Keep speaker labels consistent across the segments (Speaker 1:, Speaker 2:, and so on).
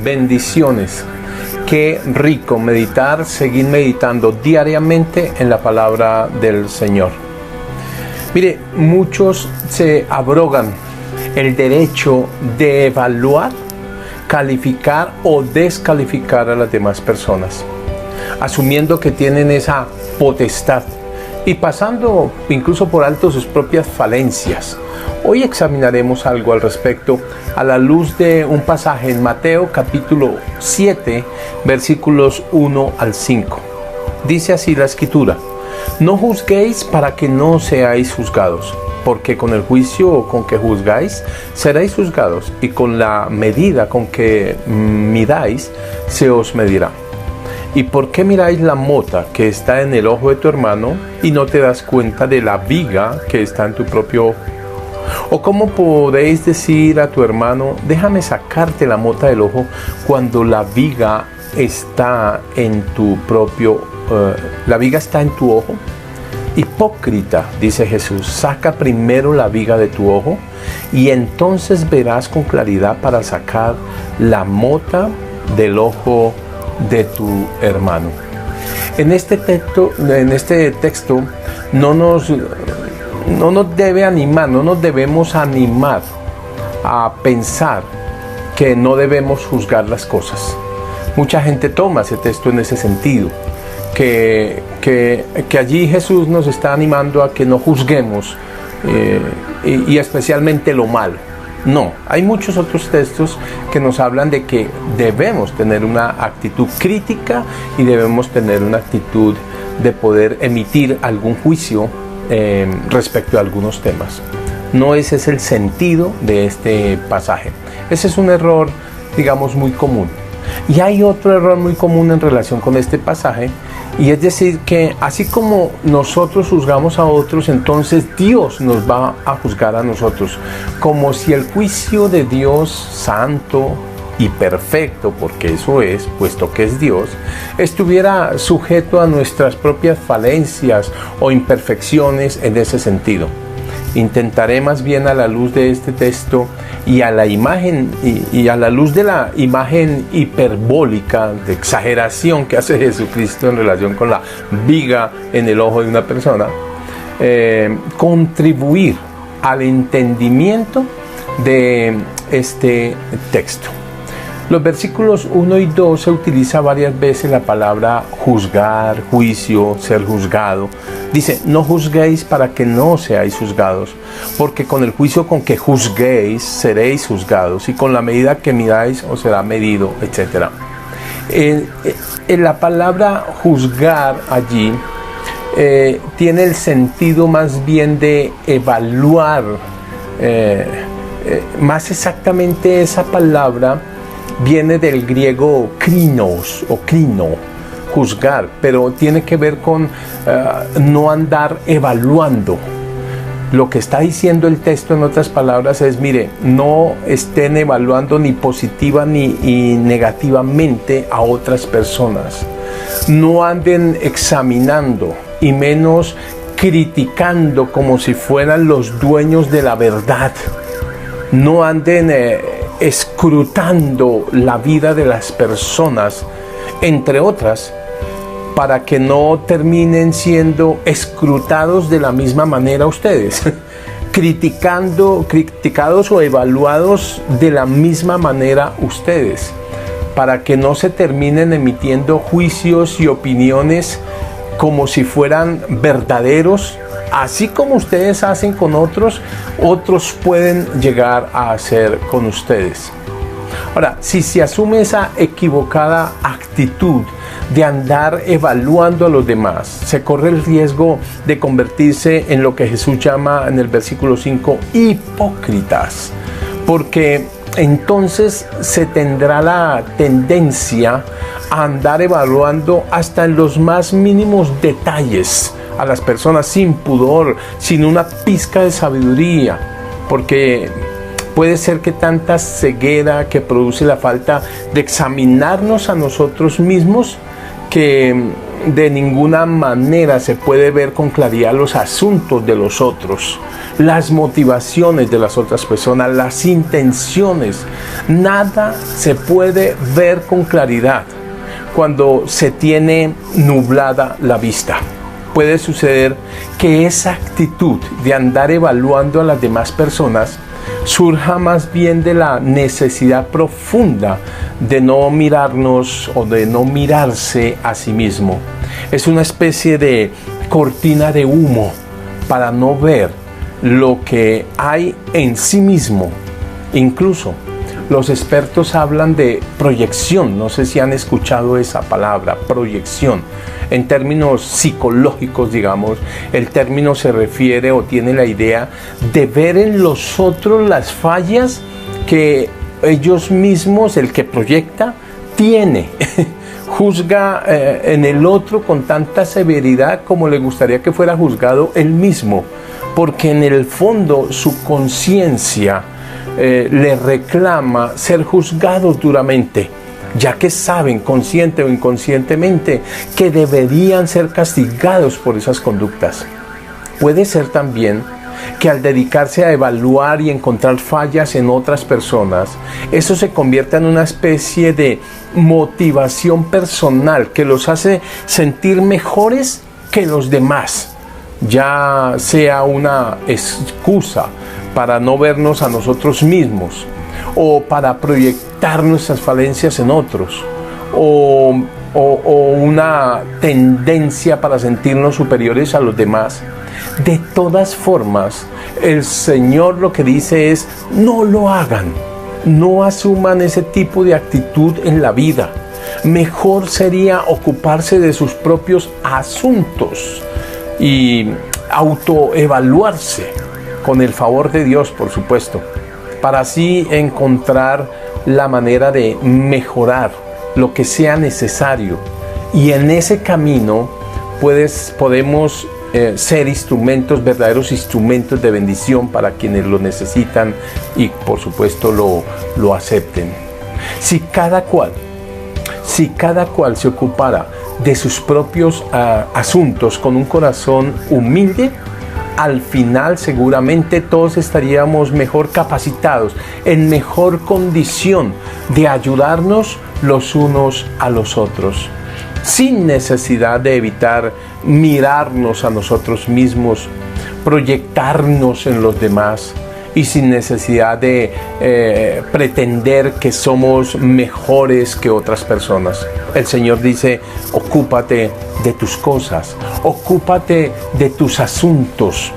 Speaker 1: bendiciones. Qué rico meditar, seguir meditando diariamente en la palabra del Señor. Mire, muchos se abrogan el derecho de evaluar, calificar o descalificar a las demás personas, asumiendo que tienen esa potestad y pasando incluso por alto sus propias falencias. Hoy examinaremos algo al respecto a la luz de un pasaje en Mateo capítulo 7, versículos 1 al 5. Dice así la Escritura: no juzguéis para que no seáis juzgados, porque con el juicio con que juzgáis seréis juzgados, y con la medida con que midáis se os medirá. ¿Y por qué miráis la mota que está en el ojo de tu hermano y no te das cuenta de la viga que está en tu propio ojo? ¿O cómo podéis decir a tu hermano, déjame sacarte la mota del ojo, cuando la viga está en tu ojo? Hipócrita, dice Jesús, saca primero la viga de tu ojo y entonces verás con claridad para sacar la mota del ojo de tu hermano. En este texto no nos debemos animar a pensar que no debemos juzgar las cosas. Mucha gente toma ese texto en ese sentido, que allí Jesús nos está animando a que no juzguemos y especialmente lo malo. No, hay muchos otros textos que nos hablan de que debemos tener una actitud crítica y debemos tener una actitud de poder emitir algún juicio respecto a algunos temas. No ese es el sentido de este pasaje. Ese es un error, digamos, muy común. Y hay otro error muy común en relación con este pasaje, y es decir que así como nosotros juzgamos a otros, entonces Dios nos va a juzgar a nosotros, como si el juicio de Dios santo y perfecto, porque eso es, puesto que es Dios, estuviera sujeto a nuestras propias falencias o imperfecciones en ese sentido. Intentaré más bien, a la luz de este texto y a la imagen y a la luz de la imagen hiperbólica de exageración que hace Jesucristo en relación con la viga en el ojo de una persona, contribuir al entendimiento de este texto. Los versículos 1 y 2 se utiliza varias veces la palabra juzgar, juicio, ser juzgado. Dice, no juzguéis para que no seáis juzgados, porque con el juicio con que juzguéis seréis juzgados, y con la medida que midáis os será medido, etc. La palabra juzgar allí tiene el sentido más bien de evaluar. Más exactamente, esa palabra viene del griego krinos o krino, juzgar, pero tiene que ver con no andar evaluando. Lo que está diciendo el texto, en otras palabras, es: mire, no estén evaluando ni positiva ni negativamente a otras personas. No anden examinando y menos criticando como si fueran los dueños de la verdad. No anden escrutando la vida de las personas, entre otras, para que no terminen siendo escrutados de la misma manera ustedes, criticados o evaluados de la misma manera ustedes, para que no se terminen emitiendo juicios y opiniones como si fueran verdaderos. Así como ustedes hacen con otros, otros pueden llegar a hacer con ustedes. Ahora, si se asume esa equivocada actitud de andar evaluando a los demás, se corre el riesgo de convertirse en lo que Jesús llama en el versículo 5, hipócritas, porque entonces se tendrá la tendencia a andar evaluando hasta en los más mínimos detalles a las personas, sin pudor, sin una pizca de sabiduría, porque puede ser que tanta ceguera que produce la falta de examinarnos a nosotros mismos, que de ninguna manera se puede ver con claridad los asuntos de los otros, las motivaciones de las otras personas, las intenciones. Nada se puede ver con claridad cuando se tiene nublada la vista. Puede suceder que esa actitud de andar evaluando a las demás personas surja más bien de la necesidad profunda de no mirarnos o de no mirarse a sí mismo. Es una especie de cortina de humo para no ver lo que hay en sí mismo. Incluso los expertos hablan de proyección. No sé si han escuchado esa palabra, proyección. En términos psicológicos, digamos, el término se refiere o tiene la idea de ver en los otros las fallas que ellos mismos, el que proyecta, tiene. Juzga en el otro con tanta severidad como le gustaría que fuera juzgado él mismo, porque en el fondo su conciencia le reclama ser juzgados duramente, ya que saben, consciente o inconscientemente, que deberían ser castigados por esas conductas. Puede ser también que al dedicarse a evaluar y encontrar fallas en otras personas, eso se convierta en una especie de motivación personal que los hace sentir mejores que los demás, ya sea una excusa para no vernos a nosotros mismos, o para proyectar nuestras falencias en otros, o una tendencia para sentirnos superiores a los demás. De todas formas, el Señor lo que dice es: no lo hagan, no asuman ese tipo de actitud en la vida. Mejor sería ocuparse de sus propios asuntos y autoevaluarse, con el favor de Dios, por supuesto, para así encontrar la manera de mejorar lo que sea necesario. Y en ese camino podemos ser instrumentos, verdaderos instrumentos de bendición para quienes lo necesitan y por supuesto lo acepten. Si cada cual se ocupara de sus propios asuntos con un corazón humilde, al final seguramente todos estaríamos mejor capacitados, en mejor condición de ayudarnos los unos a los otros, sin necesidad de evitar mirarnos a nosotros mismos, proyectarnos en los demás y sin necesidad de pretender que somos mejores que otras personas. El Señor dice: ocúpate de tus cosas, ocúpate de tus asuntos,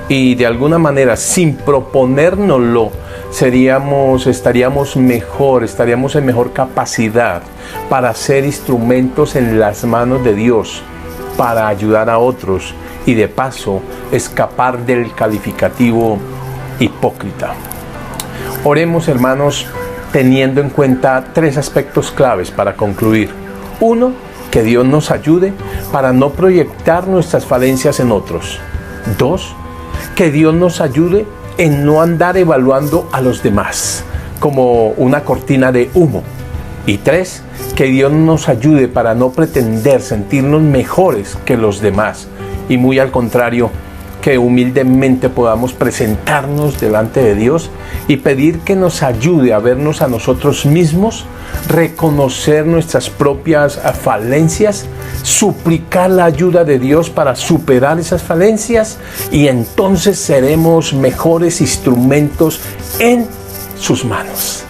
Speaker 1: y de alguna manera, sin proponérnoslo, estaríamos en mejor capacidad para ser instrumentos en las manos de Dios, para ayudar a otros y de paso escapar del calificativo hipócrita. Oremos, hermanos, teniendo en cuenta 3 aspectos claves para concluir. 1, que Dios nos ayude para no proyectar nuestras falencias en otros. 2, que Dios nos ayude en no andar evaluando a los demás como una cortina de humo. Y 3, que Dios nos ayude para no pretender sentirnos mejores que los demás, y muy al contrario, que humildemente podamos presentarnos delante de Dios y pedir que nos ayude a vernos a nosotros mismos, reconocer nuestras propias falencias, suplicar la ayuda de Dios para superar esas falencias, y entonces seremos mejores instrumentos en sus manos.